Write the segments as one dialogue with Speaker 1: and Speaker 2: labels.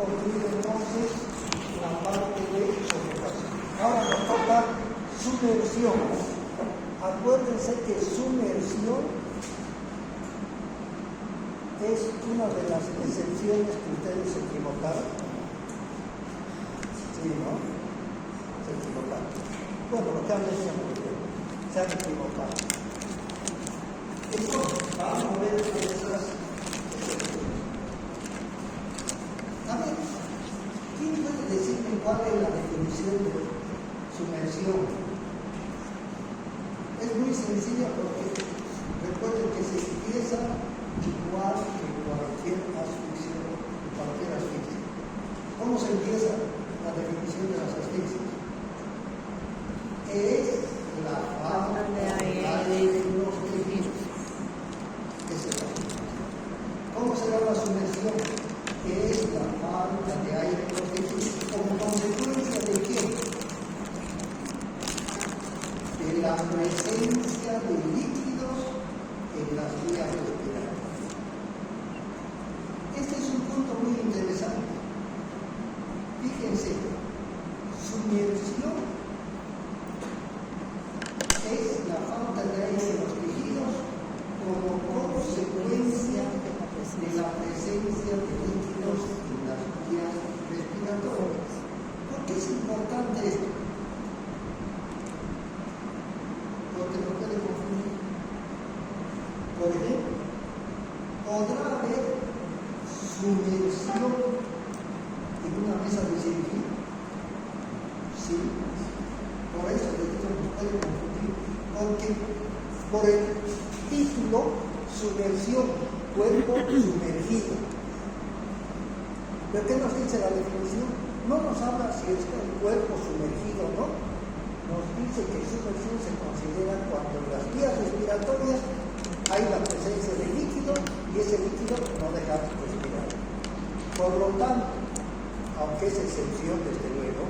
Speaker 1: concluido entonces la parte de sofocación. Ahora nos toca sumersión. Acuérdense que sumersión es una de las excepciones que ustedes se equivocaron. Sí, ¿no? Se equivocaron. Bueno, lo que han leído se han equivocado. Entonces, vamos a ver esas excepciones. A ver, ¿quién puede decirme cuál es la definición de sumersión? Es muy sencilla porque recuerden que se empieza igual que cualquier asfixia. ¿Cómo se empieza la definición de las asfixias? Es la falta de aire en los tejidos. Esa es la definición. ¿Cómo será la sumersión? Es la falta de aire en los tejidos. ¿Como consecuencia de qué? De la presencia de líquidos en las vías respiratorias. Este es un punto muy interesante. Fíjense, sumersión es la falta de aire en los tejidos como consecuencia de la presencia de líquidos en las vías respiratorias. ¿Por qué es importante esto? Porque no puede confundir. Por ejemplo, podrá haber sumersión en una mesa de cirugía. Sí. Por eso les digo, no puede confundir. Porque por el título, sumersión, cuerpo sumergido. ¿Pero qué nos dice la definición? No nos habla si está el cuerpo sumergido o no. Nos dice que sumersión se considera cuando en las vías respiratorias hay la presencia de líquido y ese líquido no deja de respirar. Por lo tanto, aunque es excepción desde luego,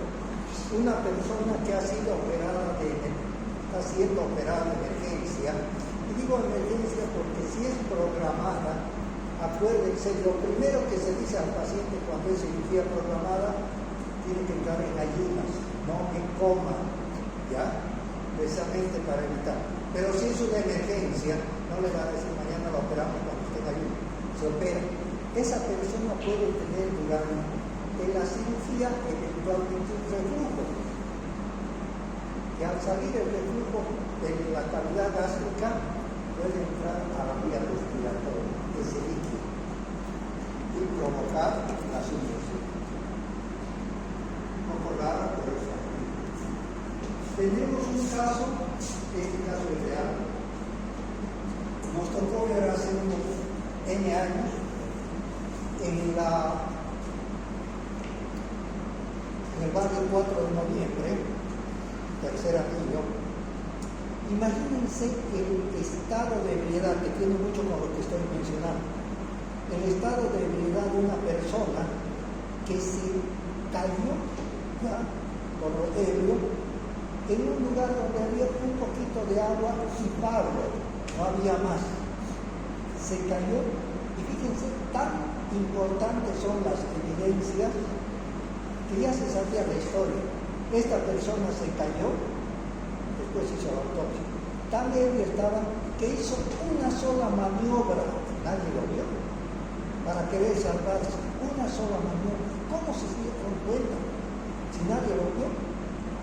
Speaker 1: una persona que ha sido está siendo operada de emergencia, y digo emergencia porque si es programada, acuérdense, lo primero que se dice al paciente cuando es cirugía programada, tiene que entrar en ayunas, no en coma, ¿ya? Precisamente para evitar. Pero si es una emergencia, no le va a decir mañana lo operamos cuando esté en ayunas, se opera. Esa persona puede tener durante la cirugía eventualmente un reflujo. Y al salir el reflujo de la cavidad gástrica puede entrar a la vía respiratoria, ese líquido, y provocar la sumersión. Un poco raro, pero es así. Tenemos un caso, este caso es real. Nos tocó ver hace unos N años en el barrio 4 de noviembre, tercer anillo. Imagínense el estado de ebriedad, que tiene mucho con lo que estoy mencionando. El estado de ebriedad de una persona que se cayó, ya, por lo ebrio, en un lugar donde había un poquito de agua y barro, no había más. Se cayó, y fíjense, tan importantes son las evidencias que ya se sabía la historia. Esta persona se cayó, después hizo la autopsia. Tan ebrio estaba que hizo una sola maniobra, nadie lo vio, para querer salvarse. Una sola maniobra. ¿Cómo se dieron cuenta? Si nadie lo vio,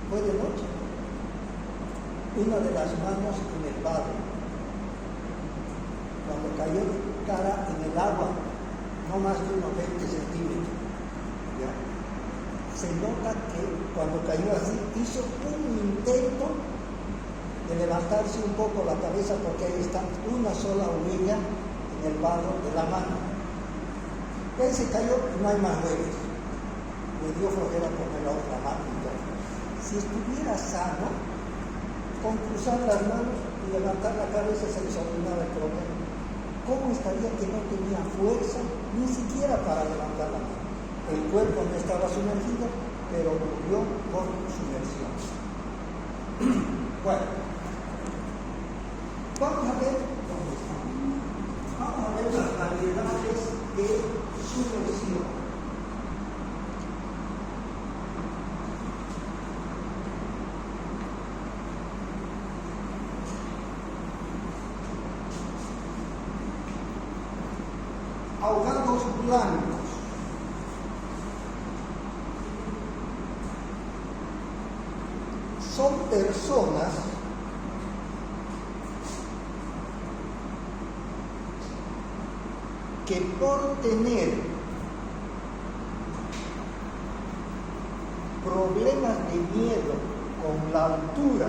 Speaker 1: fue de noche. Una de las manos en el barro. Cuando cayó de cara en el agua, no más de unos 20 centímetros. ¿Ya? Se nota que cuando cayó así, hizo un intento de levantarse un poco la cabeza porque ahí está una sola huella en el barro de la mano. Él se cayó y no hay más huellas. Le dio flojera poner la otra mano y todo. Si estuviera sano, con cruzar las manos y levantar la cabeza se le solucionaba el problema. ¿Cómo estaría que no tenía fuerza ni siquiera para levantar la mano? El cuerpo no estaba sumergido, pero murió por sumersión. Bueno, vamos a ver dónde estamos. Vamos a ver las variedades de sumersión. blancos. Son personas que por tener problemas de miedo con la altura,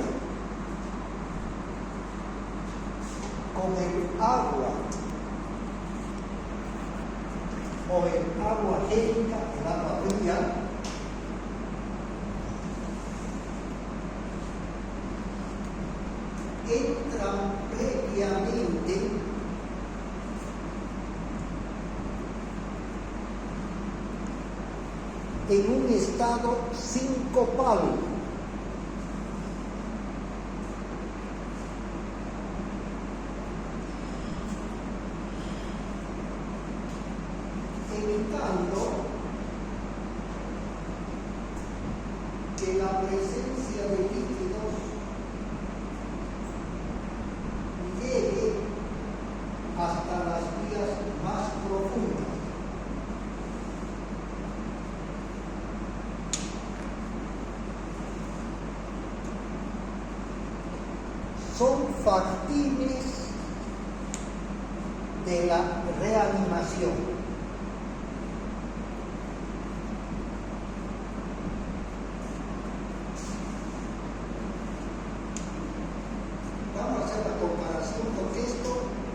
Speaker 1: con el agua o el agua gélica, el agua fría, entran previamente en un estado sincopal. Evitando que la presencia de líquidos llegue hasta las vías más profundas. Son factibles de la reanimación. Vamos a hacer la comparación porque esto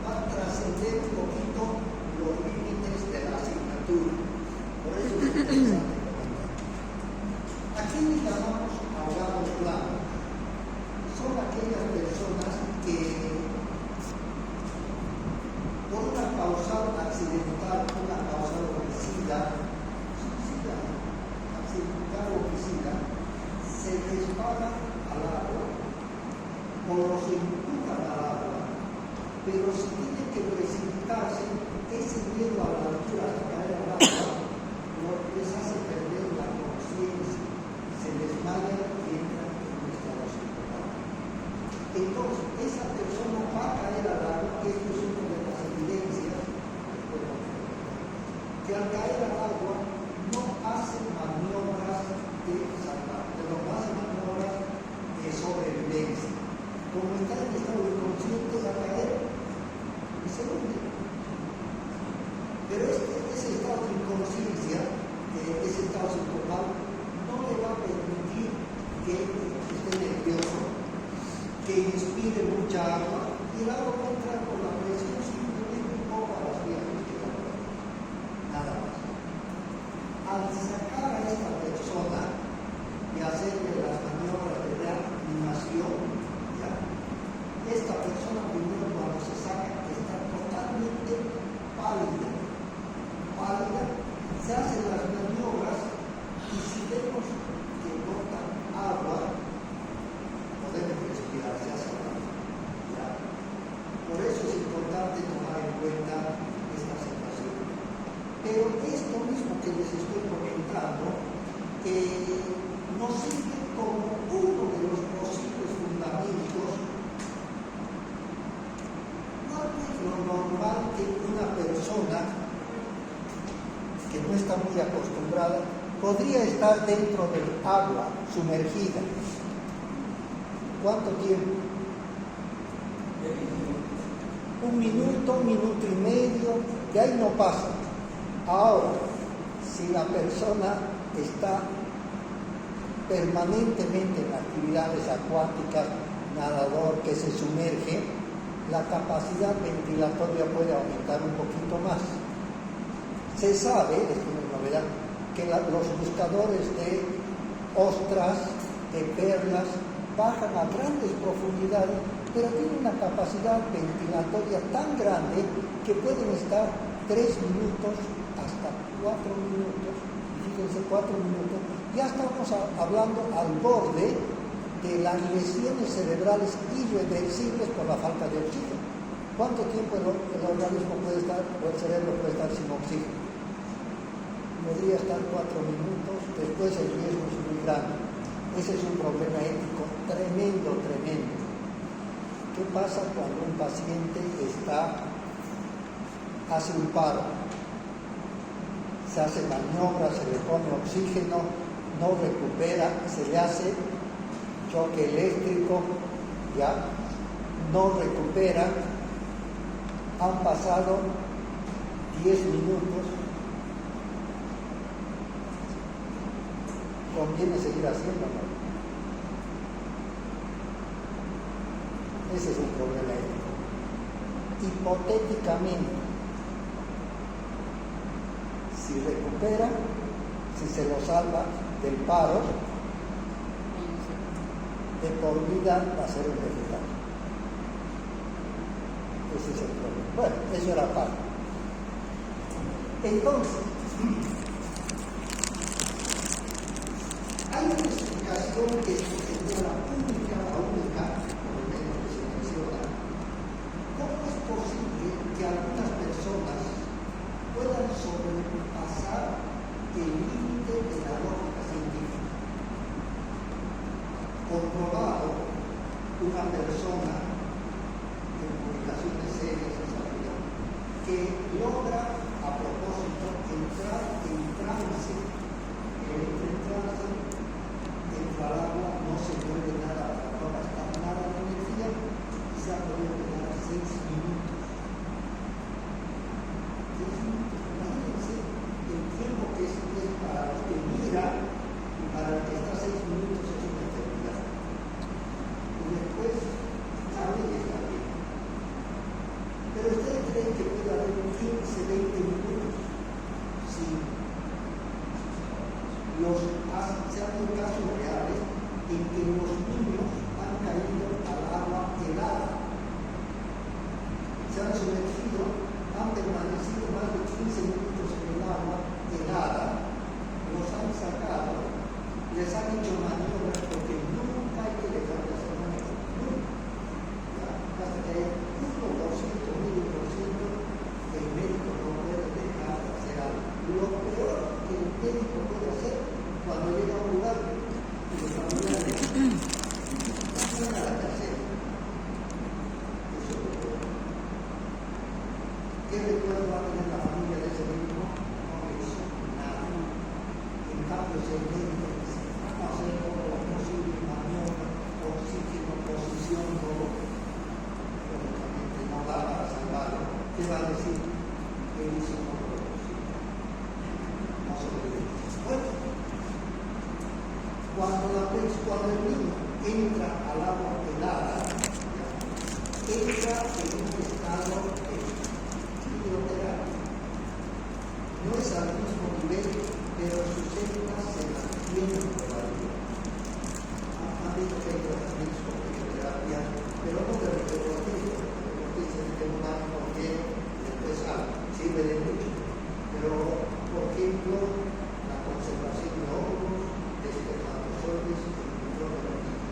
Speaker 1: va a trascender un poquito los límites de la asignatura. Por eso es interesante comentar. Aquí le llamamos ahogados blancos. Son aquellas personas que por una causal accidental, una causal homicida, accidental homicida, se resbalan al agua o los empujan al agua, pero si tienen que precipitarse, ese miedo a la altura hasta caer al agua les hace perder la conciencia, se desmayan y entran en un estado psicopático. Entonces, esa persona va a caer al agua, que esto es una de las evidencias, que al caer al agua no hace maniobras de salvar, pero no hace maniobras de sobrevivencia. Como está en estado inconsciente, va a caer y se hunde. Pero ese estado de inconsciencia, ese estado psicopal, no le va a permitir que esté nervioso, que inspire mucha agua, y el agua va a entrar por la presión simplemente un poco a las vías respiratorias. Nada más. Al sacar a esta persona y hacerle las maniobras de reanimación, esta persona primero cuando se saca está totalmente pálida, se hacen las maniobras y si vemos que botan agua, podemos respirar, se hace agua. Por eso es importante tomar en cuenta esta situación. Pero esto mismo que les estoy comentando nos sirve como uno de los posibles fundamentos. Lo normal que una persona que no está muy acostumbrada podría estar dentro del agua, sumergida. ¿Cuánto tiempo? 1 minuto, 1 minuto y medio, de ahí no pasa. Ahora, si la persona está permanentemente en actividades acuáticas, nadador que se sumerge, la capacidad ventilatoria puede aumentar un poquito más. Se sabe, esto no es novedad, que los buscadores de ostras, de perlas, bajan a grandes profundidades, pero tienen una capacidad ventilatoria tan grande que pueden estar 3 minutos hasta 4 minutos. Fíjense, 4 minutos. Ya estamos hablando al borde de las lesiones cerebrales irreversibles por la falta de oxígeno. ¿Cuánto tiempo el organismo puede estar, o el cerebro puede estar sin oxígeno? Podría estar 4 minutos, después el riesgo es muy grande. Ese es un problema ético tremendo. ¿Qué pasa cuando un paciente hace un paro? se hace maniobra, se le pone oxígeno, no recupera, se le hace choque eléctrico, ya no recupera, han pasado 10 minutos, conviene seguir haciéndolo. Ese es un problema ético. Hipotéticamente, si recupera, si se lo salva del paro, de por vida va a ser un vegetal. Ese es el problema. Bueno, eso era parte. Entonces, hay una explicación que es la única, por lo menos que se menciona. ¿Cómo es posible que algunas personas puedan sobrepasar el límite de la lógica científica? Comprobado, una persona en publicaciones serias que logra a propósito entrar en trance, entra al agua, no se mueve nada, no gasta nada de energía, y se ha podido quedar 6 minutos. 6 minutos, imagínense el tiempo que es para los que miran y para el que está 6 minutos es una eternidad. Y después sale y está bien. Pero ustedes creen que puede haber 15, 20 minutos sin se han dado casos reales en que los niños han caído al agua helada, se han sumergido, han permanecido más de 15 minutos en el agua helada, los han sacado, les han hecho maniobras porque nunca hay que dejar de hacer maniobras, nunca. Hasta que hay 1%, 1%, el médico no puede dejar de hacer algo. Lo peor que el médico puede hacer cuando llega a un lugar y los familiares no tienen nada que hacer. Eso es lo peor. ¿Qué recuerdo va a tener la familia de ese médico? No le hizo nada. En cambio, ese médico dice, vamos a hacer todo lo posible, maniobra, oxígeno, posición, todo. Lógicamente no va para salvarlo. ¿Qué va a decir? Él hizo todo lo posible. No sobrevive. Bueno, cuando el niño entra al agua helada, entra en un estado hidroterapia. No es al mismo nivel, pero sus células se mantienen todavía. Han dicho que hay tratamientos con hidroterapia, pero no te refiero a esto, porque se mete un año bien y después sirve de mucho. Pero, por ejemplo, la conservación de óvulos, de espermatozoides y microorganismos.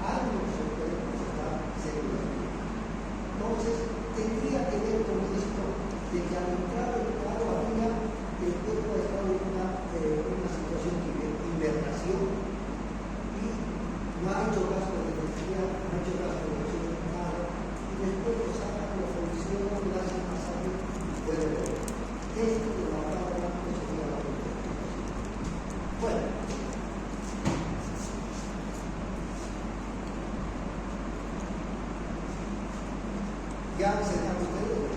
Speaker 1: Años se pueden conservar células vivas. Entonces, tendría que ver con esto de que al entrar el paro había el cuerpo ha estado en una situación de invernación y no ha hecho gasto de energía, no ha hecho gasto de oxígeno, nada. Y después lo sacan, lo funcionan, lo hacen más alto y puede volver. Esto de la palabra no sería la única. Bueno. ¿Ya se dan ustedes?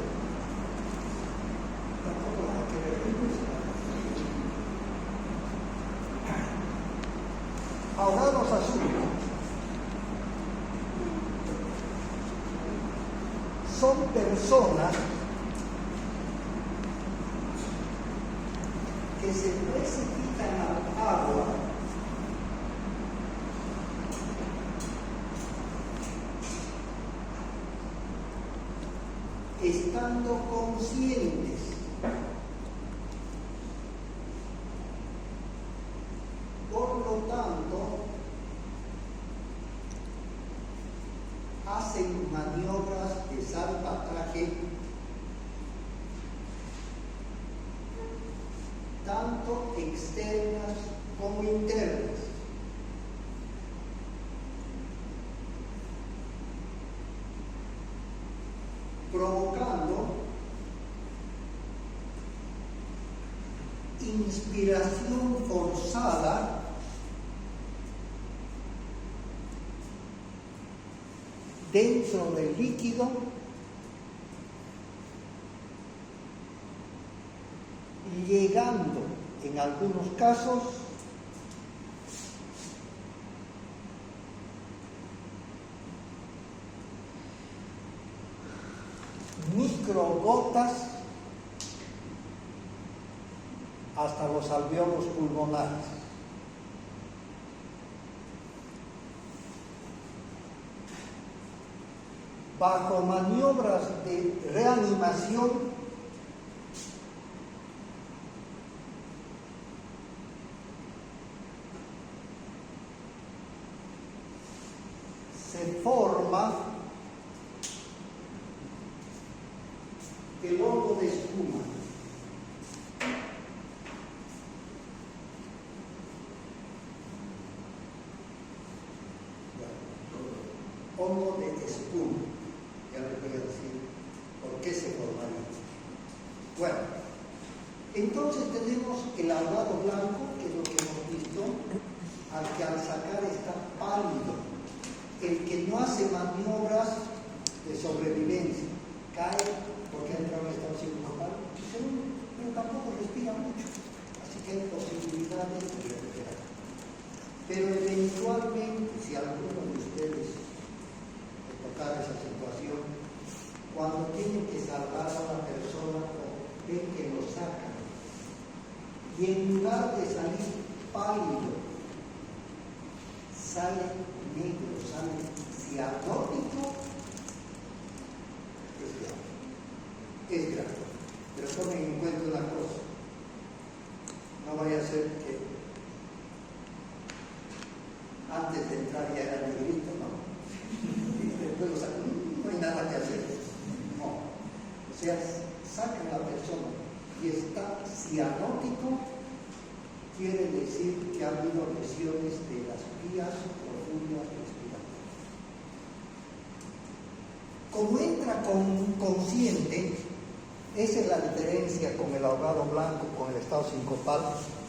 Speaker 1: Tampoco van a querer irse. Ahogados azules son personas que se precipitan al agua estando conscientes por lo tanto hacen maniobras de salvataje tanto externas como internas. Provocando inspiración forzada dentro del líquido llegando en algunos casos microgotas hasta los alveolos pulmonares. Bajo maniobras de reanimación se forma el hongo de espuma. Hongo de espuma. Ya les voy a decir por qué se formaría. Bueno, entonces tenemos el ahogado blanco, que es lo que hemos visto, al que al sacar está pálido, el que no hace maniobras de sobrevivencia, cae porque ha entrado en estado psicosocial, pero tampoco respira mucho, así que hay posibilidades de recuperar. Pero eventualmente, si alguno de ustedes tocar esa situación, cuando tienen que salvar a una persona, ven que lo sacan y en lugar de salir pálido, sale negro, sale cianótico, es grave. Pero tomen en cuenta una cosa, no vaya a ser que antes de entrar ya era negrito, ¿no? Después lo sacan, no hay nada que hacer. No. O sea, sacan a la persona y está cianótico, quiere decir que ha habido lesiones de las vías profundas respiratorias. Como entra consciente, esa es la diferencia con el ahogado blanco, con el estado sincopal.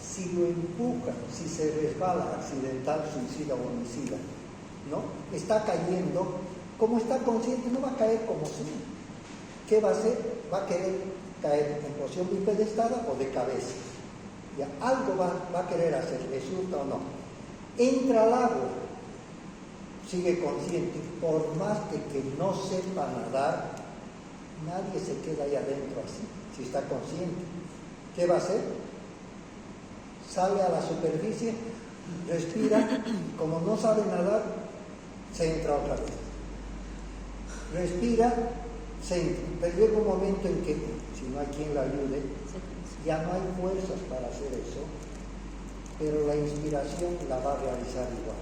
Speaker 1: Si lo empujan, si se resbala accidental, suicida o homicida, ¿no? Está cayendo, como está consciente, no va a caer como si. ¿Qué va a hacer? Va a querer caer en posición bipedestada o de cabeza. Ya, algo va a querer hacer, le surta o no. Entra al agua, sigue consciente, por más de que no sepa nadar, nadie se queda ahí adentro así, si está consciente. ¿Qué va a hacer? Sale a la superficie, respira, como no sabe nadar, se entra otra vez. Respira, se entra. Pero llega un momento en que, si no hay quien la ayude, ya no hay fuerzas para hacer eso, pero la inspiración la va a realizar igual,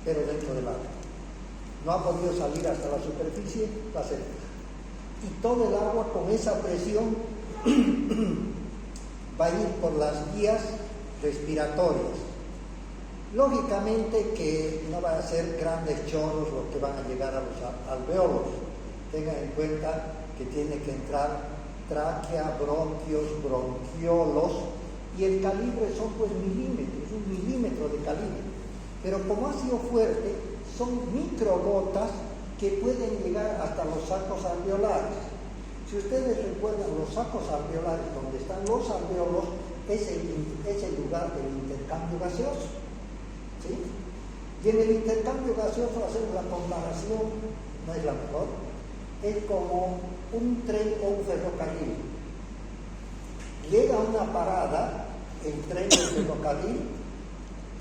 Speaker 1: pero dentro del agua. No ha podido salir hasta la superficie, va a hacer. Y todo el agua con esa presión va a ir por las vías respiratorias. Lógicamente que no van a ser grandes chorros los que van a llegar a los alveolos. Tengan en cuenta que tiene que entrar tráquea, bronquios, bronquiolos, y el calibre son pues milímetros, 1 milímetro de calibre. Pero como ha sido fuerte, son microgotas que pueden llegar hasta los sacos alveolares. Si ustedes recuerdan, los sacos alveolares, donde están los alveolos, es el lugar del intercambio gaseoso. ¿Sí? Y en el intercambio gaseoso, hacemos la comparación, no es la mejor, es como un tren o un ferrocarril. Llega a una parada, el tren o el ferrocarril,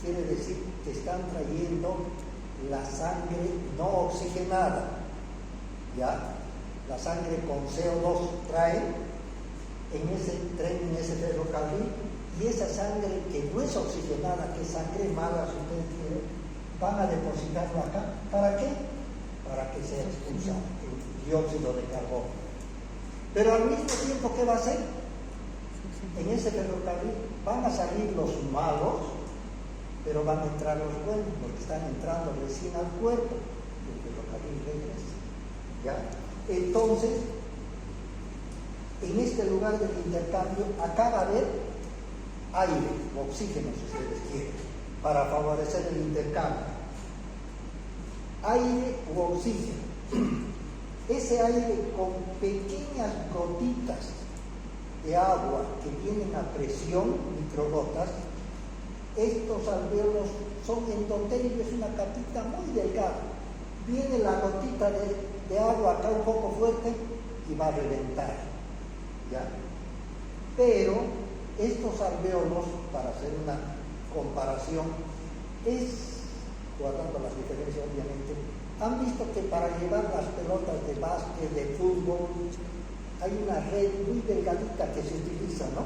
Speaker 1: quiere decir que están trayendo la sangre no oxigenada, ¿ya? La sangre con CO2 trae en ese tren, en ese ferrocarril, y esa sangre que no es oxigenada, que es sangre mala, si ustedes quieren, van a depositarlo acá. ¿Para qué? Para que sea expulsado el dióxido de carbono. Pero al mismo tiempo, ¿qué va a hacer? En ese ferrocarril van a salir los malos, pero van a entrar los buenos, porque están entrando recién al cuerpo. El ferrocarril regresa, ¿ya? Entonces, en este lugar del intercambio, acá va a haber aire o oxígeno, si ustedes quieren, para favorecer el intercambio. Aire u oxígeno. Ese aire con pequeñas gotitas de agua que vienen a presión, microgotas, estos alvéolos son endotelios, es una capita muy delgada. Viene la gotita de agua acá un poco fuerte y va a reventar, ¿ya? Pero estos alvéolos, para hacer una comparación, guardando las diferencias obviamente, han visto que para llevar las pelotas de básquet, de fútbol, hay una red muy delgadita que se utiliza, ¿no?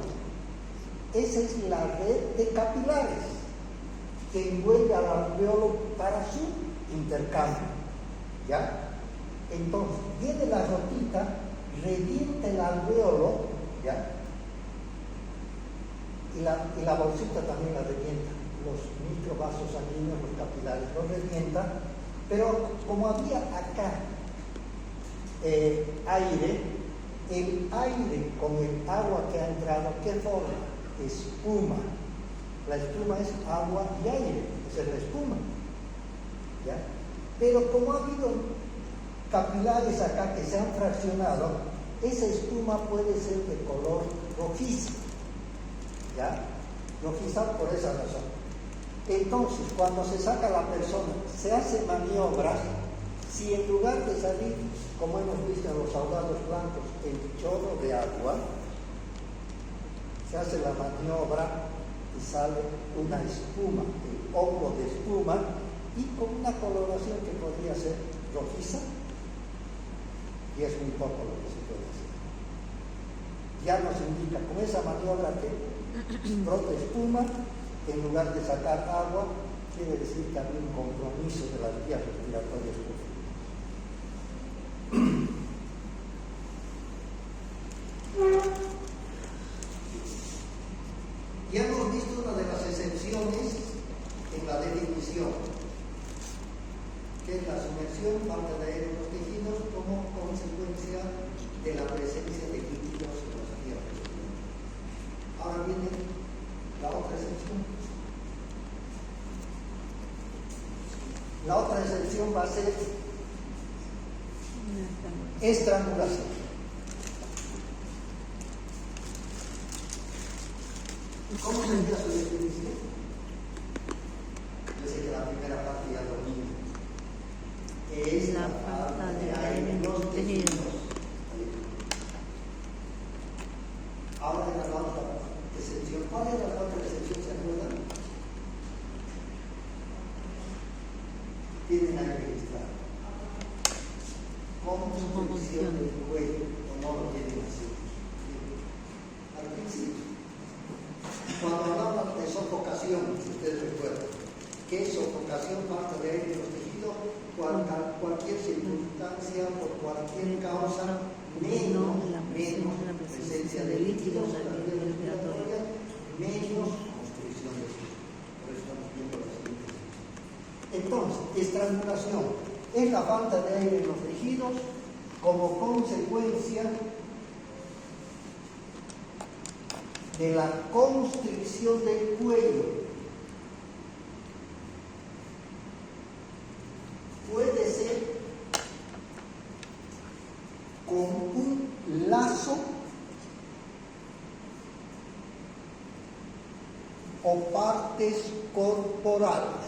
Speaker 1: Esa es la red de capilares que envuelve al alvéolo para su intercambio, ¿ya? Entonces, viene la gotita, revienta el alvéolo, ¿ya? Y la bolsita también la revienta, los microvasos sanguíneos, los capilares, los revienta, pero como había acá aire, el aire con el agua que ha entrado, ¿qué forma? Espuma. La espuma es agua y aire, esa es la espuma, ¿ya? Pero como ha habido capilares acá que se han fraccionado, esa espuma puede ser de color rojizo, ¿ya? Rojiza por esa razón. Entonces, cuando se saca la persona, se hace maniobras, si en lugar de salir, como hemos visto en los ahogados blancos, el chorro de agua, se hace la maniobra y sale una espuma, el hongo de espuma, y con una coloración que podría ser rojiza, y es muy poco lo que se puede hacer. Ya nos indica con esa maniobra que brota espuma, en lugar de sacar agua, quiere decir que había un compromiso de las vías respiratorias profundas. Ya hemos visto una de las excepciones en la definición, que es la sumersión, falta de aire en los tejidos como consecuencia de la presencia de líquidos en los vías respiratorias. Ahora viene la otra excepción. La otra excepción va a ser estrangulación. ¿Cómo sería su definición? Yo sé que la primera parte ya lo vimos. Es la falta de aire en los tejidos. Ahora era la otra excepción. ¿Cuál era la otra excepción? ¿Se acuerdan? Tienen ahí registrado. Constricción del cuello, o no lo tienen así. Al principio, cuando hablamos de sofocación, si ustedes recuerdan, ¿qué es sofocación? Falta de aire en los tejidos, cualquier circunstancia, por cualquier causa, menos presencia de líquidos en la vía respiratoria, menos constricción del cuello. Por eso estamos viendo las siguientes. Entonces, estrangulación es la falta de aire en los tejidos como consecuencia de la constricción del cuello. Puede ser con un lazo o partes corporales.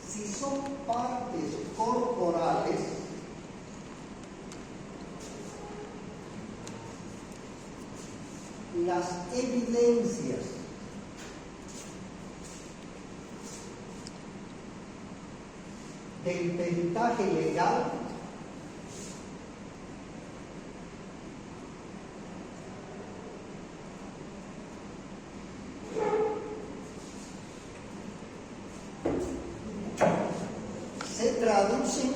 Speaker 1: Si son partes corporales, las evidencias del peritaje legal se traducen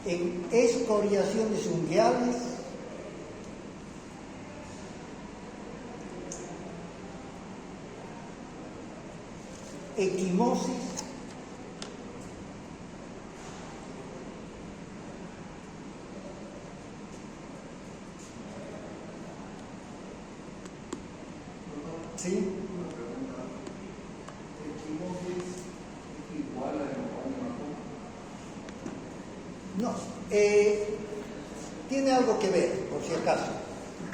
Speaker 1: en escoriaciones unguiales, equimosis ¿Sí?
Speaker 2: Una pregunta. ¿Equimosis igual a hematoma?
Speaker 1: No. Tiene algo que ver, por si acaso.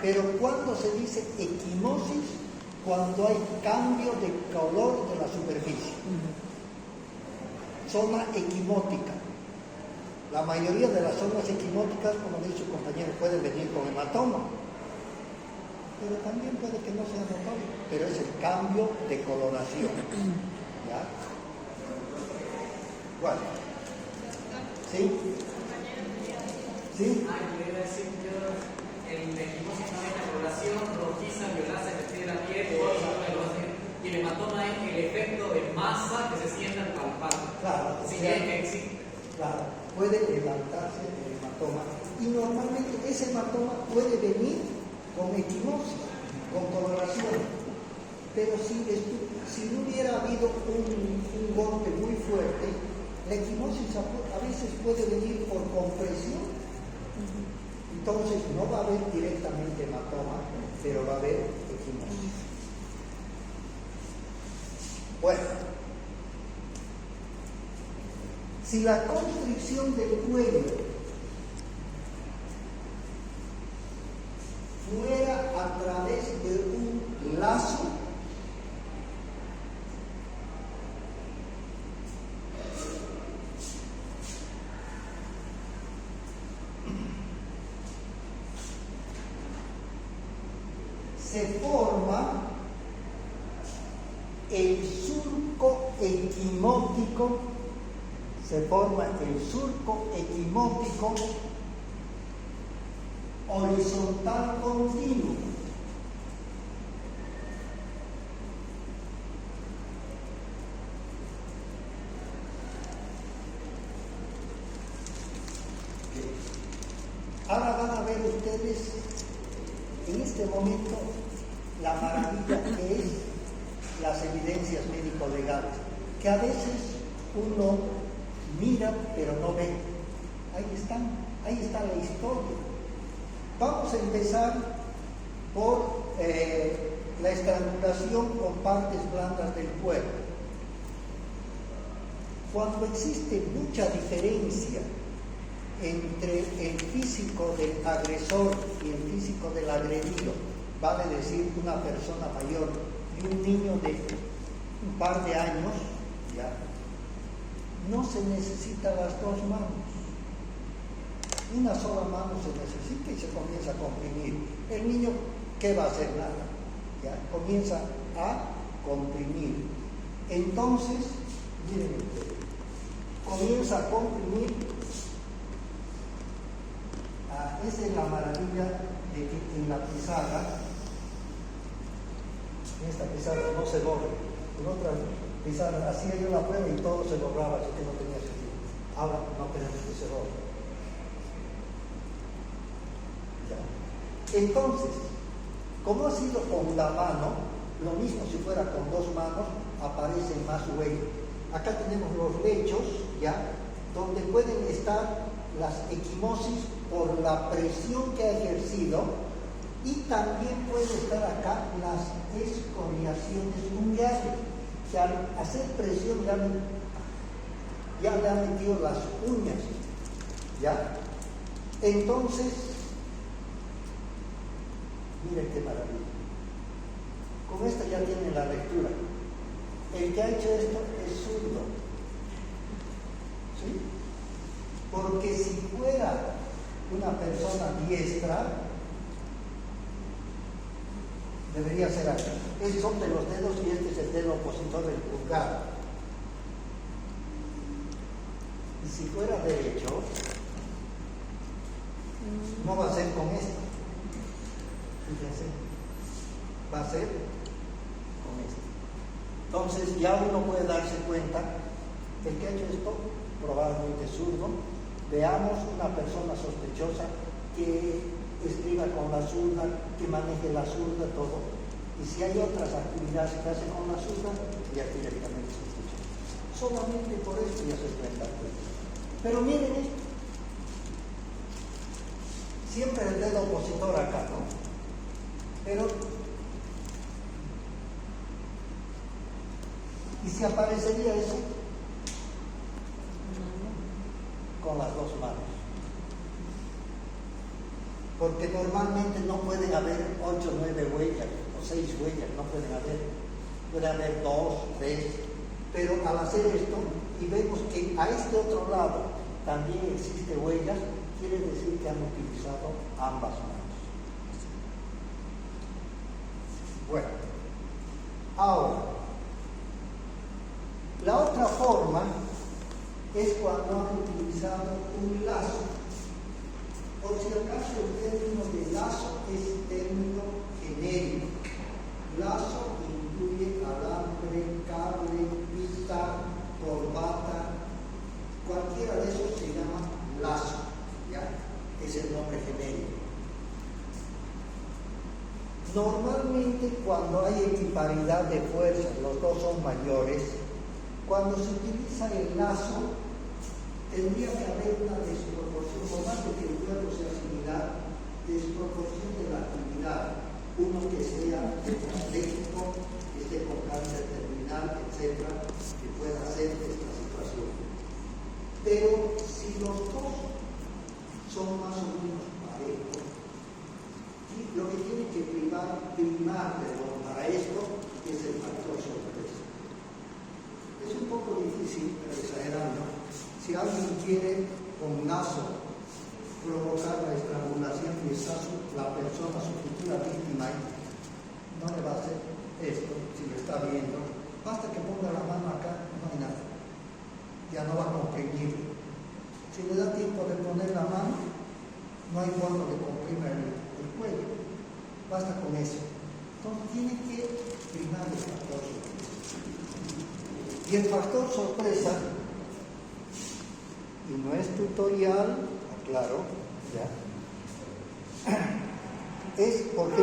Speaker 1: Pero cuando se dice equimosis, cuando hay cambio de color de la superficie. Zona equimótica. La mayoría de las zonas equimóticas, como dice su compañero, pueden venir con hematoma. Pero también puede que no sea notorio, pero es el cambio de coloración. ¿Ya? ¿Cuál? ¿Sí? ¿Sí?
Speaker 3: El equimosis no es la coloración rojiza, violácea que tiene la piel, y el hematoma es el efecto de masa que se siente al palpar.
Speaker 1: Claro.
Speaker 3: Si bien que existe.
Speaker 1: Claro, puede levantarse el hematoma. Y normalmente ese hematoma puede venir con equimosis, con coloración. Pero si no hubiera habido un golpe muy fuerte, la equimosis a veces puede venir por compresión. Entonces no va a haber directamente hematoma, pero va a haber equimosis. Bueno, si la constricción del cuello fuera a través de un lazo, se forma el surco equimótico, horizontal continuo. Ahora van a ver ustedes en este momento la maravilla que es las evidencias médico-legales, que a veces uno mira pero no ve. Ahí está la historia. Vamos a empezar por la estrangulación con partes blandas del cuerpo. Cuando existe mucha diferencia entre el físico del agresor y el físico del agredido, vale decir una persona mayor y un niño de un par de años, ya, no se necesitan las dos manos. Una sola mano se necesita y se comienza a comprimir. El niño, ¿qué va a hacer? Nada. ¿Ya? Comienza a comprimir. Entonces, miren ustedes, comienza a comprimir. Esa es la maravilla de que en la pizarra, esta pizarra no se borra. En otras pizarras hacía yo la prueba y todo se borraba, así que no tenía sentido. Ahora no queremos que se borre. Entonces, como ha sido con la mano, lo mismo si fuera con dos manos, aparecen más huellas. Acá tenemos los lechos, ¿ya? Donde pueden estar las equimosis por la presión que ha ejercido, y también pueden estar acá las escoriaciones unguiales, que al hacer presión ya le han metido las uñas, ¿ya? Entonces, miren qué maravilla. Con esto ya tienen la lectura. El que ha hecho esto es zurdo. ¿Sí? Porque si fuera una persona diestra, debería ser aquí. Estos son de los dedos y este es el dedo opositor del pulgar. Y si fuera derecho, no va a ser con esto. Fíjense, va a ser con esto. Entonces ya uno puede darse cuenta que el que ha hecho esto probablemente es zurdo. Veamos una persona sospechosa que escriba con la zurda, que maneje la zurda, todo. Y si hay otras actividades que hace con la zurda, ya es directamente sospechoso. Solamente por esto ya se puede dar cuenta. Pero miren esto. Siempre el dedo opositor acá, ¿no? Pero ¿Y si aparecería eso? Con las dos manos. Porque normalmente no pueden haber 8 o 9 huellas o 6 huellas, no pueden haber. Puede haber 2, 3. Pero al hacer esto, y vemos que a este otro lado también existe huellas, quiere decir que han utilizado ambas manos. Bueno, ahora, la otra forma es cuando han utilizado un lazo. Por si acaso el término de lazo es término genérico. Lazo incluye alambre, cable, pista, corbata, cualquiera de esos se llama lazo, ¿ya? Es el nombre genérico. Normalmente cuando hay equiparidad de fuerzas, los dos son mayores, cuando se utiliza el lazo, tendría que haber una desproporción, por más de que el cuerpo sea similar, desproporción de la actividad. Uno que sea tetrapléjico, que esté con cáncer terminal, etcétera, que pueda hacer esta situación. Pero si los dos son más o menos parejos, ¿sí? Lo que tiene que primar para esto es el factor sorpresa. Es un poco difícil, pero exagerando. Si alguien quiere con lazo provocar la estrangulación y está la persona, su futura víctima, no le va a hacer esto si lo está viendo. Basta que ponga la mano acá, no hay nada. Ya no va a comprimir. Si le da tiempo de poner la mano, no hay forma de comprimir el cuello. Basta con eso. Entonces tiene que primar el factor sorpresa. Y el factor sorpresa, y no es tutorial, claro, ya, es porque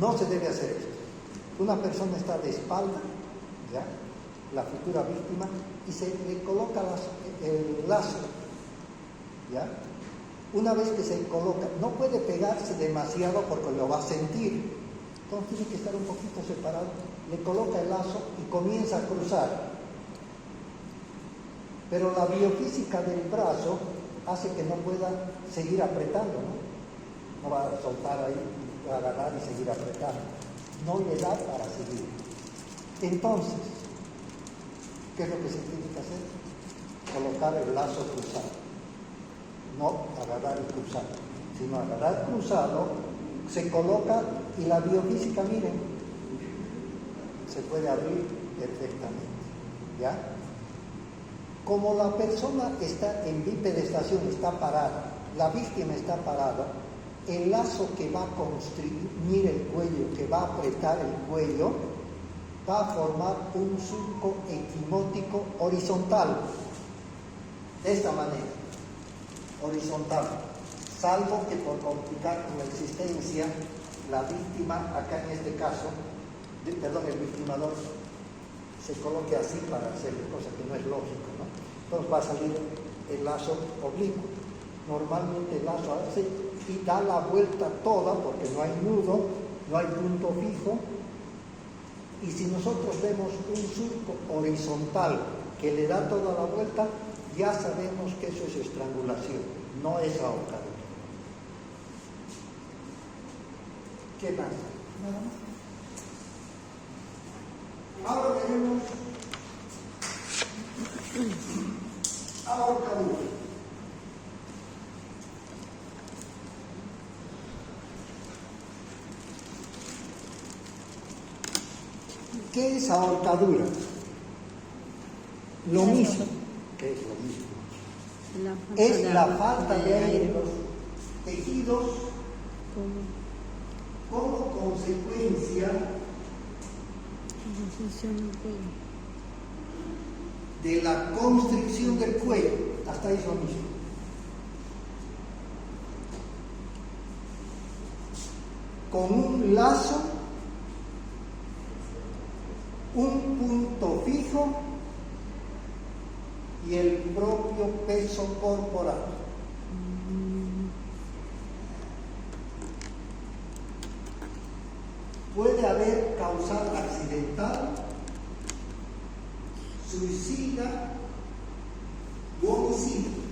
Speaker 1: no se debe hacer esto. Una persona está de espalda, ya, la futura víctima, y se le coloca el lazo, ya. Una vez que se coloca, no puede pegarse demasiado porque lo va a sentir, entonces tiene que estar un poquito separado, le coloca el lazo y comienza a cruzar. Pero la biofísica del brazo hace que no pueda seguir apretando, ¿no? No va a soltar ahí, va a agarrar y seguir apretando. No le da para seguir. Entonces, ¿qué es lo que se tiene que hacer? Colocar el lazo cruzado. No agarrar y cruzar, sino agarrar cruzado, se coloca y la biofísica, miren, se puede abrir perfectamente, ¿ya? Como la persona está en bipedestación, está parada, la víctima está parada, el lazo que va a constriñir el cuello, que va a apretar el cuello, va a formar un surco equimótico horizontal, de esta manera, horizontal, salvo que por complicar con la existencia, la víctima, acá en este caso, el victimador, se coloque así para hacer cosa que no es lógico, ¿no? Entonces va a salir el lazo oblicuo. Normalmente el lazo hace y da la vuelta toda porque no hay nudo, no hay punto fijo. Y si nosotros vemos un surco horizontal que le da toda la vuelta, ya sabemos que eso es estrangulación, no es ahorcadura. ¿Qué más? Nada más. Ahora tenemos ahorcadura. ¿Qué es ahorcadura? Lo mismo. ¿Qué es lo mismo? Es la falta de aire en los tejidos como consecuencia de la constricción del cuello. Hasta ahí es lo mismo. Con un lazo, un punto fijo y el propio peso corporal. Puede haber causal accidental suicida u homicidio.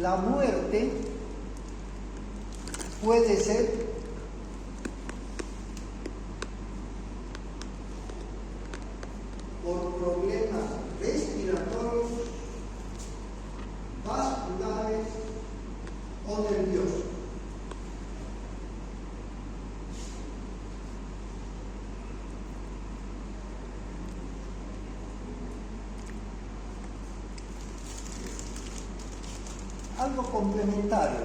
Speaker 1: La muerte puede ser por problemas respiratorios, vasculares o nerviosos. Algo complementario,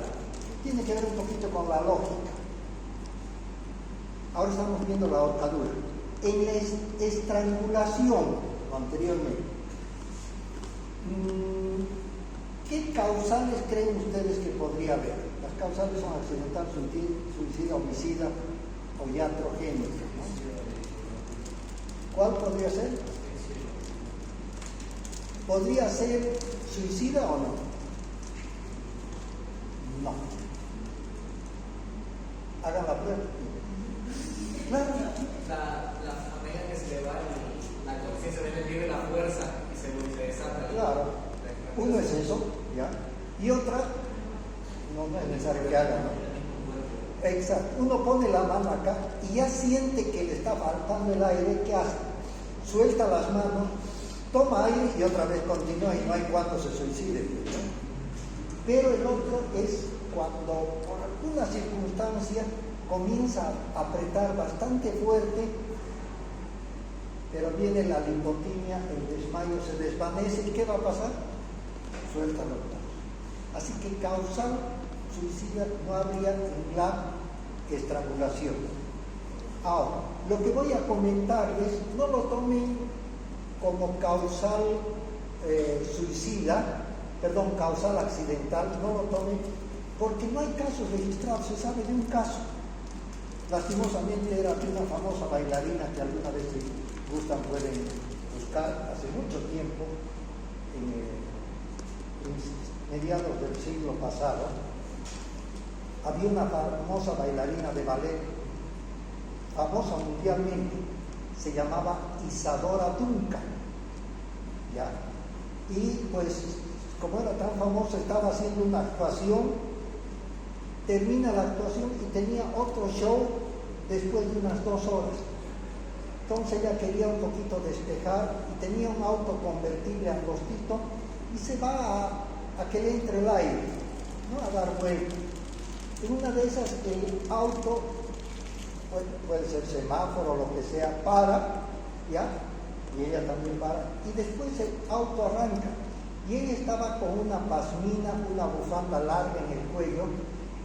Speaker 1: tiene que ver un poquito con la lógica. Ahora estamos viendo la ahorcadura. En la estrangulación, anteriormente, ¿qué causales creen ustedes que podría haber? Las causales son accidental, suicida, homicida o iatrogénica, ¿no? ¿Cuál podría ser? ¿Podría ser suicida o no? No. Hagan la prueba. Claro.
Speaker 3: La manera que se le va la conciencia de pierde la fuerza y se desata.
Speaker 1: Claro. Uno es eso, ¿ya? Y otra, no es necesario que haga, ¿no? Exacto. Uno pone la mano acá y ya siente que le está faltando el aire. ¿Qué hace? Suelta las manos, toma aire y otra vez continúa y no hay cuánto se suicide, ¿no? Pero el otro es cuando por alguna circunstancia comienza a apretar bastante fuerte, pero viene la lipotimia, el desmayo se desvanece y ¿qué va a pasar? Suelta los brazos. Así que causal suicida no habría en la estrangulación. Ahora, lo que voy a comentarles, no lo tomen como causal causal accidental, no lo tomen, porque no hay casos registrados, se sabe de un caso. Lastimosamente era una famosa bailarina que alguna vez si gustan pueden buscar, hace mucho tiempo, en mediados del siglo pasado, había una famosa bailarina de ballet, famosa mundialmente, se llamaba Isadora Duncan, ¿ya? Y pues, como era tan famosa, estaba haciendo una actuación, termina la actuación y tenía otro show después de unas 2 horas. Entonces ella quería un poquito despejar y tenía un auto convertible angostito y se va a que le entre el aire, ¿no? A dar vuelta. En una de esas el auto, puede ser semáforo o lo que sea, para, ¿ya? Y ella también para, y después el auto arranca y ella estaba con una pasmina, una bufanda larga en el cuello,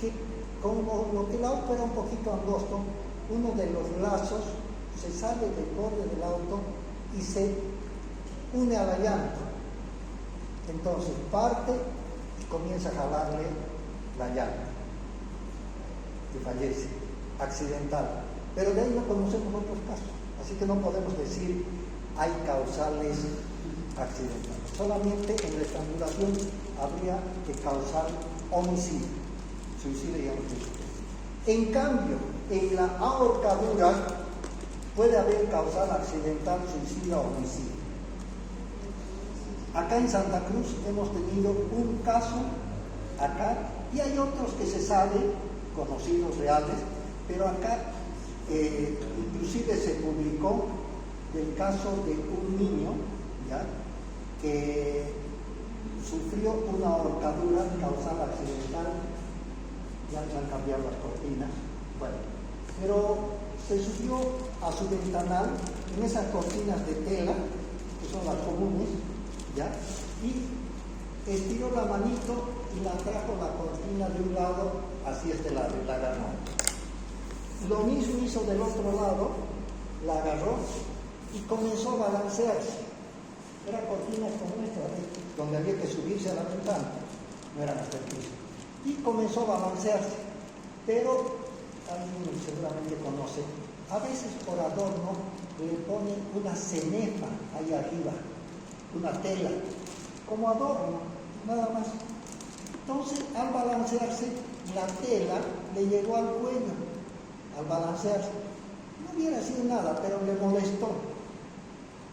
Speaker 1: que como lo que el auto era un poquito angosto, uno de los lazos se sale del borde del auto y se une a la llanta. Entonces parte y comienza a jalarle la llanta y fallece, accidental. Pero de ahí no conocemos otros casos, así que no podemos decir hay causales accidentales. Solamente en la estrangulación habría que causar homicidio, suicidio y homicidio. En cambio, en la ahorcadura puede haber causal accidental, suicidio o homicidio. Acá en Santa Cruz hemos tenido un caso acá y hay otros que se saben, conocidos reales, pero acá inclusive se publicó el caso de un niño, ¿ya?, que sufrió una ahorcadura causal accidental. Ya se han cambiado las cortinas, bueno, pero se subió a su ventanal en esas cortinas de tela, que son las comunes, ¿ya? Y estiró la manito y la trajo la cortina de un lado hacia este lado y la agarró. Lo mismo hizo del otro lado, la agarró y comenzó a balancearse. Eran cortinas como estas, donde había que subirse a la ventana, no eran hasta el piso. Y comenzó a balancearse, pero alguien seguramente conoce, a veces por adorno le ponen una cenefa ahí arriba, una tela, como adorno, nada más. Entonces, al balancearse, la tela le llegó al cuello, al balancearse. No hubiera sido nada, pero le molestó.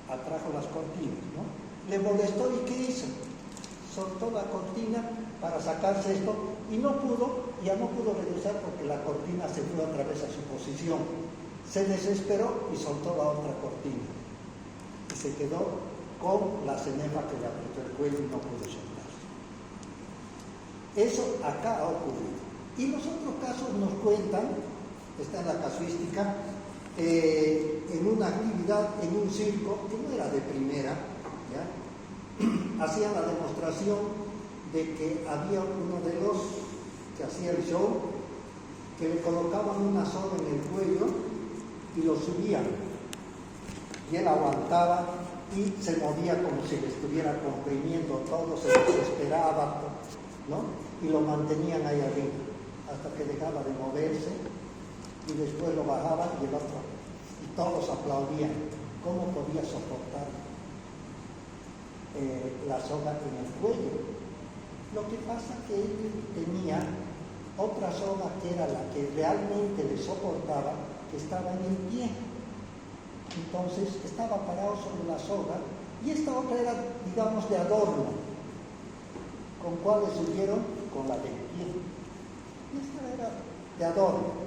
Speaker 1: Atrajo las cortinas, ¿no? Le molestó y ¿qué hizo? Soltó la cortina para sacarse esto y ya no pudo regresar porque la cortina se fue otra vez a su posición. Se desesperó y soltó la otra cortina. Y se quedó con la cenefa que le apretó el cuello y no pudo soltarse. Eso acá ha ocurrido. Y los otros casos nos cuentan, está en la casuística, en una actividad, en un circo, que no era de primera, ¿ya? Hacían la demostración de que había uno de los que hacía el show, que le colocaban una soga en el cuello y lo subían. Y él aguantaba y se movía como si le estuviera comprimiendo todo, se desesperaba, ¿no? Y lo mantenían ahí arriba, hasta que dejaba de moverse, y después lo bajaban y el otro. Y todos aplaudían. ¿Cómo podía soportar la soga en el cuello? Lo que pasa es que él tenía otra soga que era la que realmente le soportaba, que estaba en el pie. Entonces estaba parado sobre la soga y esta otra era, digamos, de adorno. ¿Con cuál le subieron? Con la del pie. Y esta era de adorno.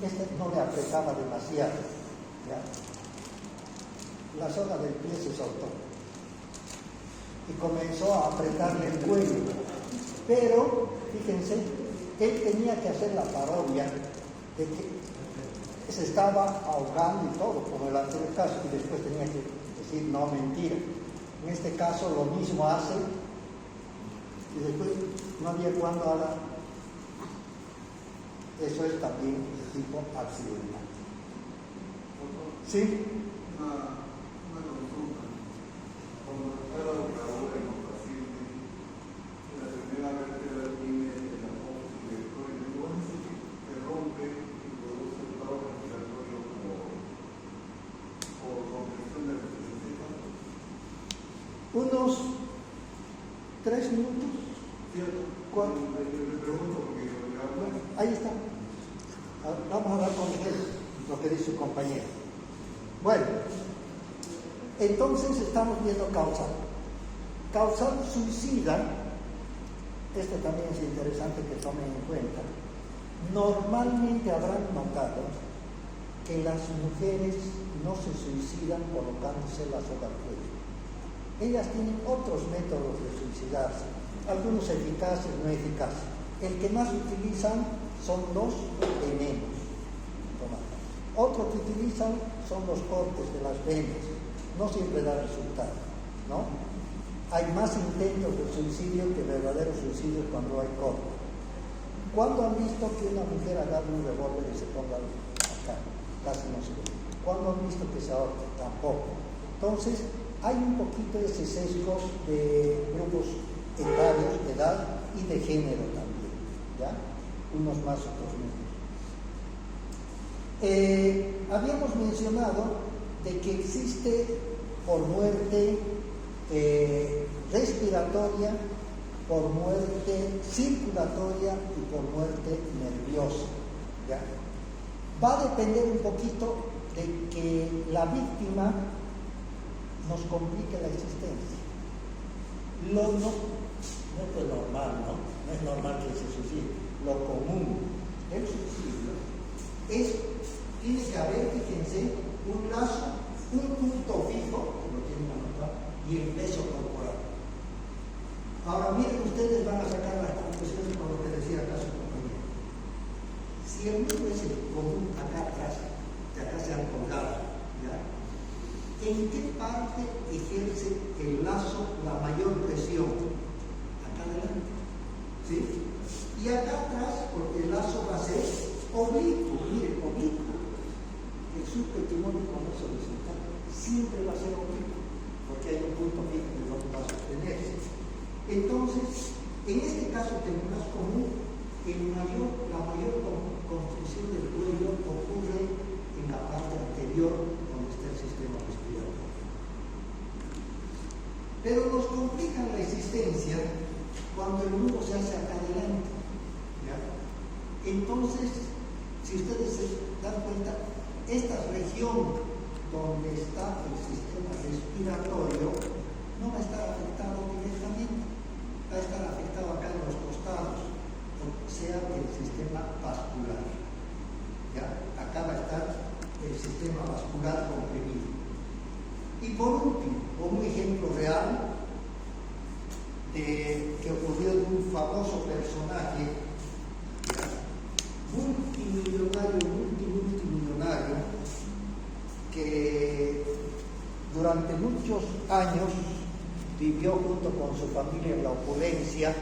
Speaker 1: Esta no le apretaba demasiado, ¿ya? La soga del pie se soltó y comenzó a apretarle el cuello. Pero, fíjense, él tenía que hacer la parodia de que se estaba ahogando y todo, como el anterior caso, y después tenía que decir, no, mentira. En este caso lo mismo hace, y después no había cuando haga. Eso es también de tipo accidental. ¿Sí?
Speaker 2: Una consulta. Cuando está la operadora en los pacientes, la primera vértebra tiene el apoyo respiratorio, ¿no se rompe y produce el paro respiratorio por compresión de la respiración?
Speaker 1: Unos 3 minutos.
Speaker 2: ¿Cierto?
Speaker 1: ¿Cuánto?
Speaker 2: Le pregunto porque
Speaker 1: Ahí está. Vamos a hablar con usted, lo que dice su compañero. Bueno, entonces estamos viendo causal. Causal suicida, esto también es interesante que tomen en cuenta. Normalmente habrán notado que las mujeres no se suicidan colocándose la soga al cuello. Ellas tienen otros métodos de suicidarse, algunos eficaces, no eficaces. El que más utilizan son los venenos. Otro que utilizan son los cortes de las venas. No siempre da resultado, ¿no? Hay más intentos de suicidio que verdaderos suicidios cuando hay corte. ¿Cuándo han visto que una mujer agarre un revólver y se ponga acá? Casi no se ve. ¿Cuándo han visto que se ahorque? Tampoco. Entonces, hay un poquito de ese sesgo de grupos etarios, de edad y de género también. ¿Ya? Unos más, otros menos. Habíamos mencionado de que existe por muerte respiratoria, por muerte circulatoria y por muerte nerviosa, ¿ya? Va a depender un poquito de que la víctima nos complique la existencia. No es normal, ¿no? No es normal que se suicide. Lo común del suicidio tiene que haber, fíjense, un lazo, un punto fijo, que lo tienen anotado, y el peso corporal. Ahora miren, ustedes van a sacar las conclusiones con lo que decía acá su compañero. Si el número es el común acá atrás, que acá se han colgado, ¿ya? ¿En qué parte ejerce el lazo la mayor presión? Acá adelante, ¿sí? Y acá atrás, porque el lazo va a ser oblicuo, miren, oblicuo. El subpetimónico no es horizontal, siempre va a ser oblicuo, porque hay un punto fijo que no va a sostenerse. Entonces, en este caso que es más común, la mayor construcción del cuello ocurre en la parte anterior, donde está el sistema respiratorio. Pero nos complican la existencia cuando el nudo se hace acá Entonces, si ustedes se dan cuenta, esta región donde está el sistema respiratorio no va a estar afectado directamente, va a estar afectado acá en los costados, o sea, el sistema vascular. ¿Ya? Acá va a estar el sistema vascular comprimido. Y por último, un ejemplo real que ocurrió de un famoso personaje, ¿ya? multimillonario, que durante muchos años vivió junto con su familia en la opulencia,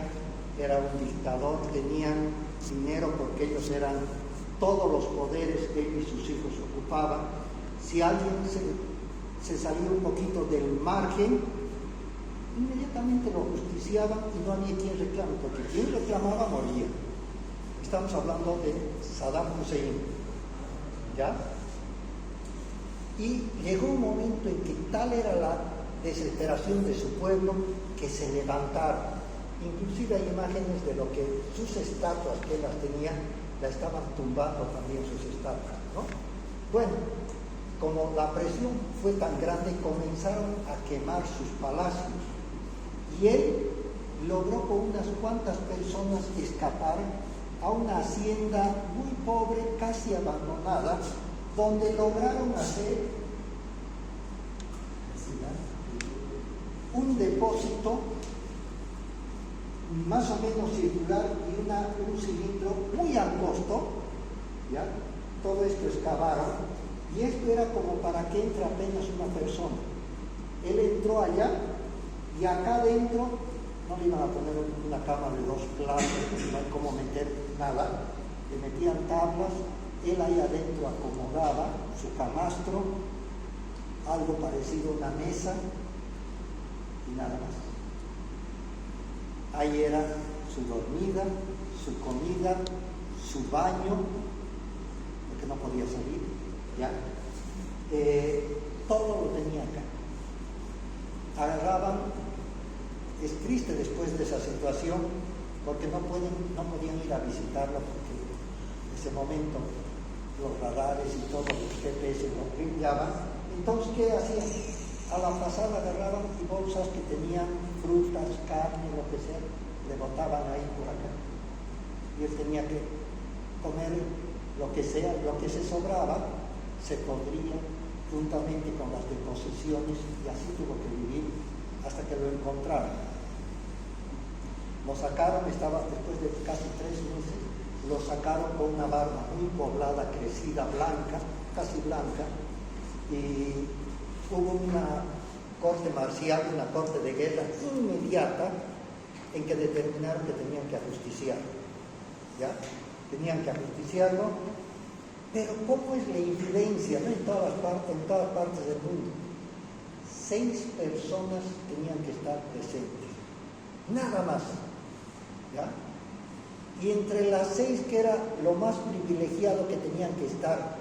Speaker 1: era un dictador, tenían dinero porque ellos eran todos los poderes que él y sus hijos ocupaban. Si alguien se salía un poquito del margen, inmediatamente lo justiciaban y no había quien reclame, porque quien reclamaba moría. Estamos hablando de Saddam Hussein, ¿ya? Y llegó un momento en que tal era la desesperación de su pueblo que se levantaron. Inclusive hay imágenes de lo que sus estatuas que él las tenía, la estaban tumbando también sus estatuas, ¿no? Bueno, como la presión fue tan grande, comenzaron a quemar sus palacios. Y él logró con unas cuantas personas escapar a una hacienda muy pobre, casi abandonada, donde lograron hacer un depósito más o menos circular y un cilindro muy angosto, ¿ya? Todo esto excavaron, y esto era como para que entre apenas una persona. Él entró allá, y acá adentro no le iban a poner una cama de 2 plazas, no hay cómo meter nada, le metían tablas, él ahí adentro acomodaba su camastro, algo parecido a una mesa, y nada más. Ahí era su dormida, su comida, su baño, porque no podía salir, ¿ya? Todo lo tenía acá. Agarraban, es triste después de esa situación, porque no podían ir a visitarlo, porque en ese momento los radares y todos los GPS lo brillaban. Entonces, ¿qué hacían? A la pasada agarraban y bolsas que tenían frutas, carne, lo que sea, le botaban ahí por acá. Y él tenía que comer lo que sea, lo que se sobraba, se podría juntamente con las deposiciones, y así tuvo que vivir hasta que lo encontraron. Lo sacaron, estaba después de casi 3 meses, lo sacaron con una barba muy poblada, crecida, blanca, casi blanca, y hubo una corte marcial, una corte de guerra inmediata, en que determinaron que tenían que ajusticiarlo, ¿ya? Tenían que ajusticiarlo, pero ¿cómo es la incidencia, ¿no? en todas partes del mundo? 6 personas tenían que estar presentes, nada más, ¿ya? Y entre las 6, que era lo más privilegiado que tenían que estar,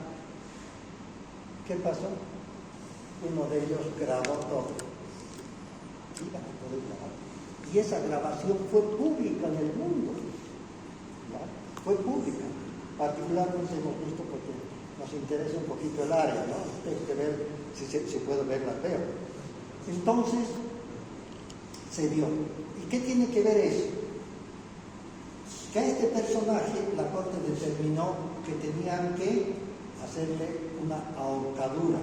Speaker 1: ¿qué pasó? Uno de ellos grabó todo. Iban a poder grabar. Y esa grabación fue pública en el mundo, ¿ya? Fue pública. Particularmente hemos visto, porque nos interesa un poquito el área, ¿no? Tengo que ver si puedo ver, las veo. Entonces, se dio. ¿Y qué tiene que ver eso? Que a este personaje la corte determinó que tenían que hacerle una ahorcadura.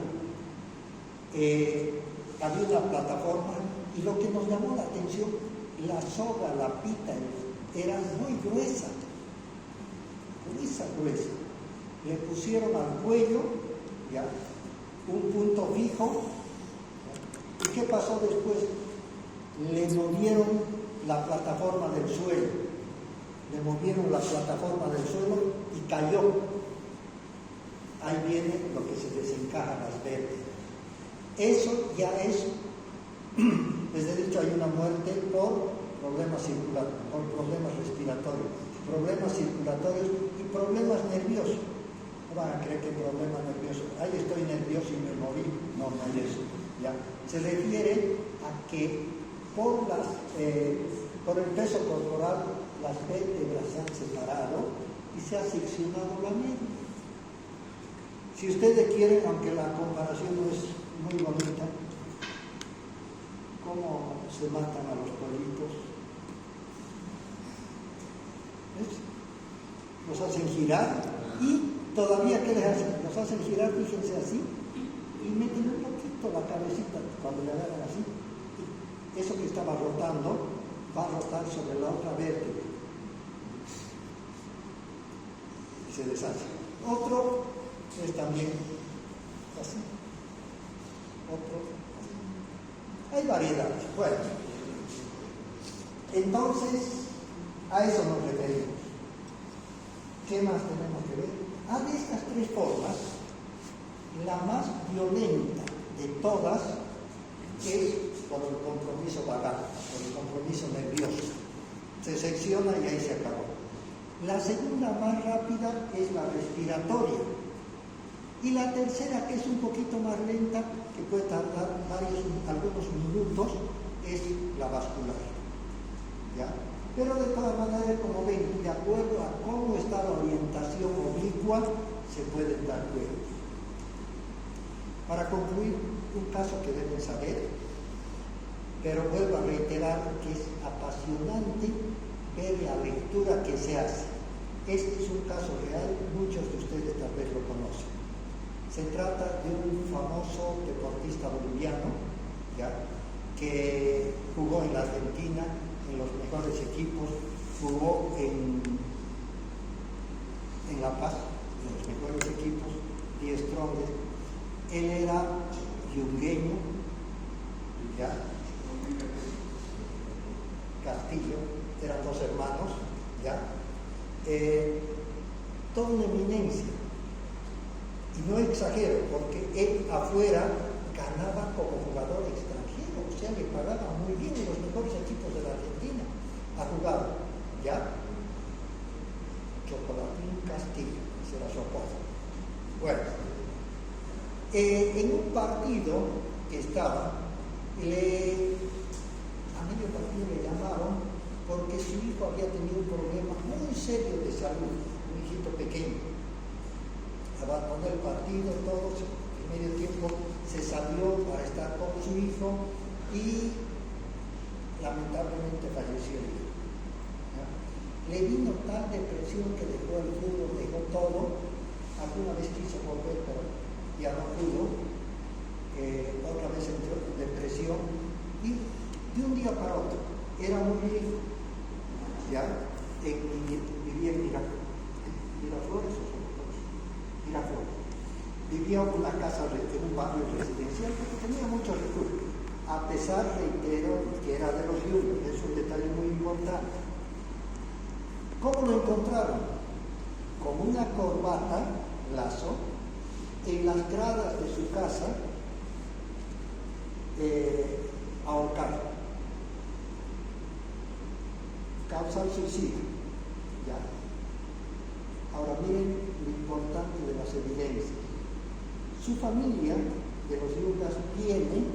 Speaker 1: Había una plataforma, y lo que nos llamó la atención, la soga, la pita, era muy gruesa, gruesa. Le pusieron al cuello, ¿ya?, un punto fijo. ¿Y qué pasó después? Le movieron la plataforma del suelo. Y cayó. Ahí viene lo que se desencaja las vértebras. Eso ya es, les he dicho, hay una muerte por problemas circulatorios, por problemas respiratorios, y problemas nerviosos. No van a creer que problemas nerviosos, ahí estoy nervioso y me morí. No es eso, ¿ya? Se refiere a que por el peso corporal las vértebras se han separado y se ha seccionado la médula. Si ustedes quieren, aunque la comparación no es muy bonita, ¿cómo se matan a los pollitos? ¿Ves? Los hacen girar y todavía, ¿qué les hacen? Los hacen girar, fíjense así, y meten un poquito la cabecita cuando le agarran así. Y eso que estaba rotando va a rotar sobre la otra vértebra y se deshace. Otro es también así. Otro así. Hay variedades. Bueno, entonces a eso nos referimos. ¿Qué más tenemos que ver? De estas tres formas, la más violenta de todas es por el compromiso vagal, por el compromiso nervioso. Se secciona y ahí se acabó. La segunda más rápida es la respiratoria. Y la tercera, que es un poquito más lenta, que puede tardar algunos minutos, es la vascular. ¿Ya? Pero de todas maneras, como ven, de acuerdo a cómo está la orientación oblicua, se pueden dar cuenta. Para concluir, un caso que deben saber, pero vuelvo a reiterar que es apasionante ver la lectura que se hace. Este es un caso real, muchos de ustedes tal vez lo conocen. Se trata de un famoso deportista boliviano, ¿ya?, que jugó en la Argentina, en los mejores equipos, jugó en La Paz, en los mejores equipos, 10 Strongest. Él era yungueño, ¿ya? Castillo, eran dos hermanos, ¿ya? Toda una eminencia. Y no exagero, porque él afuera ganaba como jugador extranjero, o sea, le pagaban muy bien en los mejores equipos de la Argentina. Ha jugado, ¿ya? Chocolatín Castillo, ese era su apodo. Bueno, en un partido que estaba, a medio partido le llamaron porque su hijo había tenido un problema muy serio de salud, un hijito pequeño. Abandonó el partido, todos en medio tiempo se salió para estar con su hijo y lamentablemente falleció el hijo. ¿Ya? Le vino tal depresión que dejó el fútbol, dejó todo. Alguna vez quiso volver, pero ya no pudo. Otra vez entró en depresión y de un día para otro era muy rico, ¿ya? Vivía en Miraflores, vivía en una casa, en un barrio residencial, porque tenía muchos recursos, a pesar, reitero, que era de los Yungas. Es un detalle muy importante. ¿Cómo lo encontraron? Con una corbata, lazo, en las gradas de su casa, ahorcado. Causa el suicidio. ¿Ya? Ahora miren lo importante de las evidencias. Su familia de los Yungas viene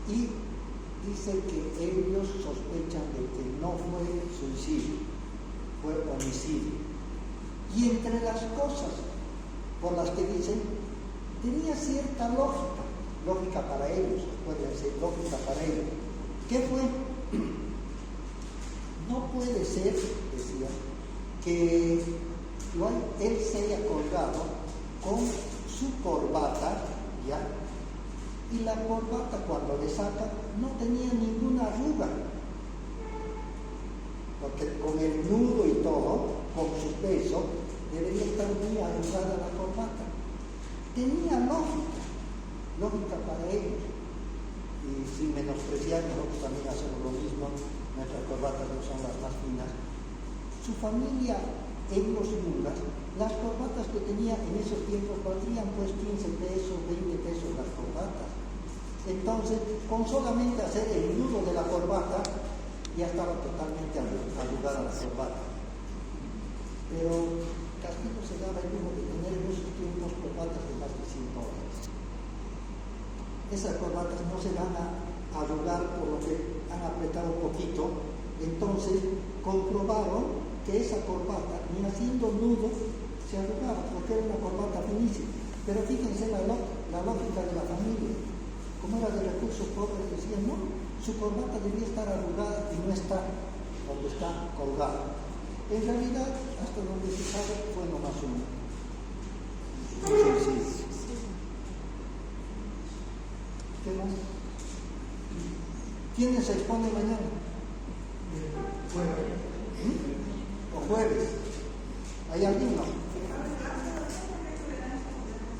Speaker 1: y dice que ellos sospechan de que no fue suicidio, fue homicidio. Y entre las cosas por las que dicen, tenía cierta lógica para ellos, acuérdense, lógica para ellos. ¿Qué fue? No puede ser, decía, que él se haya colgado con su corbata, ¿ya? Y la corbata, cuando le saca, no tenía ninguna arruga, porque con el nudo y todo, con su peso, debería estar muy arrugada la corbata. Tenía lógica para ellos. Y sin menospreciar, nosotros también hacemos lo mismo, nuestras corbatas no son las más finas. Su familia en los Yungas, las corbatas que tenía en esos tiempos valdrían pues 15 pesos, 20 pesos las corbatas. Entonces, con solamente hacer el nudo de la corbata, ya estaba totalmente arrugada la corbata. Pero Castillo se daba el lujo de tener en esos tiempos corbatas de más de $100. Esas corbatas no se van a arrugar por lo que han apretado un poquito. Entonces comprobaron que esa corbata, ni haciendo nudo, se arrugaba, porque era una corbata finísima. Pero fíjense la lógica de la familia. Como era de recursos pobres, decían, no, su corbata debía estar arrugada y no está donde está colgada. En realidad, hasta donde se sabe, fue nomás un sencillo. ¿Qué más? ¿Quiénes se exponen mañana? ¿O jueves? ¿Hay alguien? No.